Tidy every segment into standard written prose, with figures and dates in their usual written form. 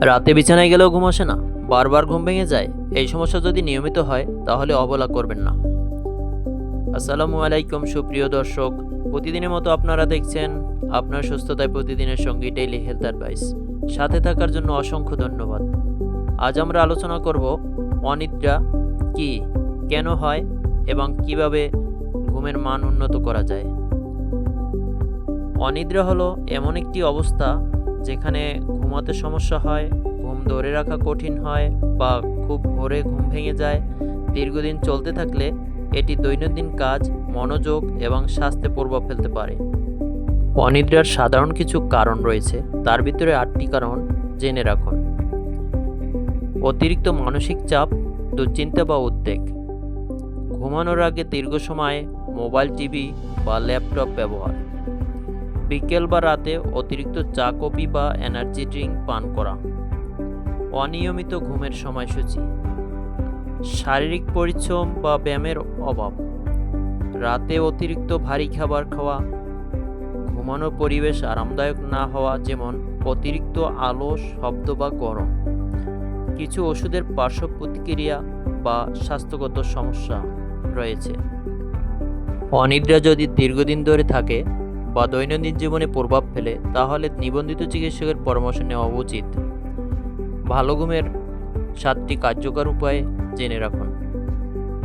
রাতে বিছানায় গেলেও ঘুম আসে না, বারবার ঘুম ভেঙে যায়। এই সমস্যা যদি নিয়মিত হয় তাহলে অবহেলা করবেন না। আসসালামু আলাইকুম সুপ্রিয় দর্শক, প্রতিদিনের মতো আপনারা দেখছেন আপনার সুস্থতায় প্রতিদিনের সঙ্গী ডেইলি হেলথ অ্যাডভাইস। সাথে থাকার জন্য অসংখ্য ধন্যবাদ। আজ আমরা আলোচনা করব অনিদ্রা কি, কেন হয় এবং কিভাবে ঘুমের মান উন্নত করা যায়। অনিদ্রা হলো এমন একটি অবস্থা যেখানে ঘুমাতে সমস্যা হয়, ঘুম ধরে রাখা কঠিন হয় বা খুব ভোরে ঘুম ভেঙে যায়। দীর্ঘদিন চলতে থাকলে এটি দৈনন্দিন কাজ, মনোযোগ এবং স্বাস্থ্যে প্রভাব ফেলতে পারে। অনিদ্রার সাধারণ কিছু কারণ রয়েছে, তার ভিতরে 8টি কারণ জেনে রাখুন। অতিরিক্ত মানসিক চাপ, দুশ্চিন্তা বা উদ্বেগ, ঘুমানোর আগে দীর্ঘ সময় মোবাইল, টিভি বা ল্যাপটপ ব্যবহার, বিকেল বা রাতে অতিরিক্ত চা, কফি বা এনার্জি ড্রিঙ্ক পান করা, অনিয়মিত ঘুমের সময়সূচি, শারীরিক পরিশ্রম বা ব্যায়ামের অভাব, রাতে অতিরিক্ত ভারী খাবার খাওয়া, ঘুমানোর পরিবেশ আরামদায়ক না হওয়া, যেমন অতিরিক্ত আলো, শব্দ বা গরম, কিছু ওষুধের পার্শ্ব প্রতিক্রিয়া বা স্বাস্থ্যগত সমস্যা রয়েছে। অনিদ্রা যদি দীর্ঘদিন ধরে থাকে বা দৈনন্দিন জীবনে প্রভাব ফেলে তাহলে নিবন্ধিত চিকিৎসকের পরামর্শ নেওয়া উচিত। ভালো ঘুমের 7টি কার্যকর উপায় জেনে রাখুন।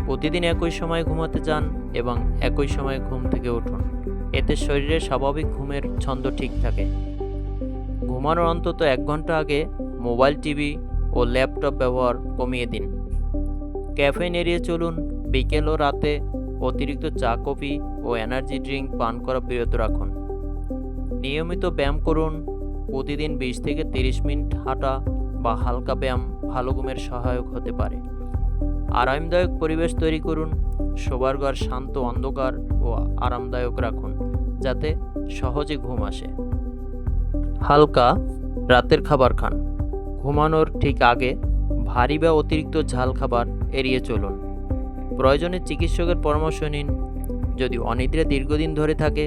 প্রতিদিন একই সময় ঘুমাতে যান এবং একই সময়ে ঘুম থেকে উঠুন, এতে শরীরের স্বাভাবিক ঘুমের ছন্দ ঠিক থাকে। ঘুমানোর অন্তত 1 ঘন্টা আগে মোবাইল, টিভি ও ল্যাপটপ ব্যবহার কমিয়ে দিন। ক্যাফেইন এড়িয়ে চলুন। বিকেল ও রাতে অতিরিক্ত চা, কফি ও এনার্জি ড্রিঙ্ক পান করা বিরত রাখুন। নিয়মিত ব্যায়াম করুন। প্রতিদিন 20 থেকে 30 মিনিট হাঁটা বা হালকা ব্যায়াম ভালো ঘুমের সহায়ক হতে পারে। আরামদায়ক পরিবেশ তৈরি করুন। শোবার ঘর শান্ত, অন্ধকার ও আরামদায়ক রাখুন যাতে সহজে ঘুম আসে। হালকা রাতের খাবার খান। ঘুমানোর ঠিক আগে ভারী বা অতিরিক্ত ঝাল খাবার এড়িয়ে চলুন। প্রয়োজনে চিকিৎসকের পরামর্শ নিন। যদি অনিদ্রা দীর্ঘদিন ধরে থাকে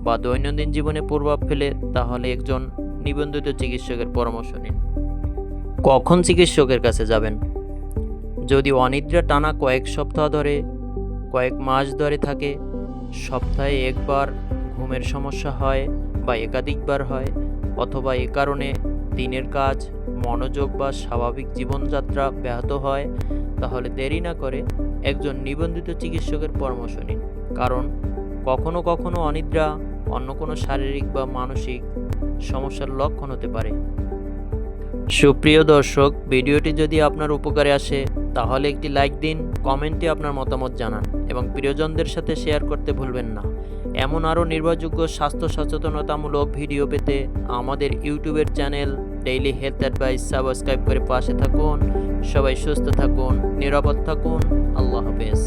বা দৈনন্দিন জীবনে প্রভাব ফেলে তাহলে একজন নিবন্ধিত চিকিৎসকের পরামর্শ নিন। কখন চিকিৎসকের কাছে যাবেন? যদি অনিদ্রা টানা কয়েক সপ্তাহ ধরে, কয়েক মাস ধরে থাকে, সপ্তাহে একবার ঘুমের সমস্যা হয় বা একাধিকবার হয়, অথবা এ কারণে দিনের কাজ, মনোযোগ বা স্বাভাবিক জীবনযাত্রা ব্যাহত হয়, তাহলে দেরি না করে একজন নিবন্ধিত চিকিৎসকের পরামর্শ নিন। কারণ কখনো কখনো অনিদ্রা অন্য কোনো শারীরিক বা মানসিক সমস্যার লক্ষণ হতে পারে। সুপ্রিয় দর্শক, ভিডিওটি যদি আপনার উপকারে আসে তাহলে একটি লাইক দিন, কমেন্টে আপনার মতামত জানান এবং প্রিয়জনদের সাথে শেয়ার করতে ভুলবেন না। এমন আরও নির্ভরযোগ্য স্বাস্থ্য সচেতনতামূলক ভিডিও পেতে আমাদের ইউটিউবের channel daily health advice subscribe করে পাশে থাকুন। সবাই সুস্থ থাকুন, নিরাপদ থাকুন। আল্লাহ হাফেজ।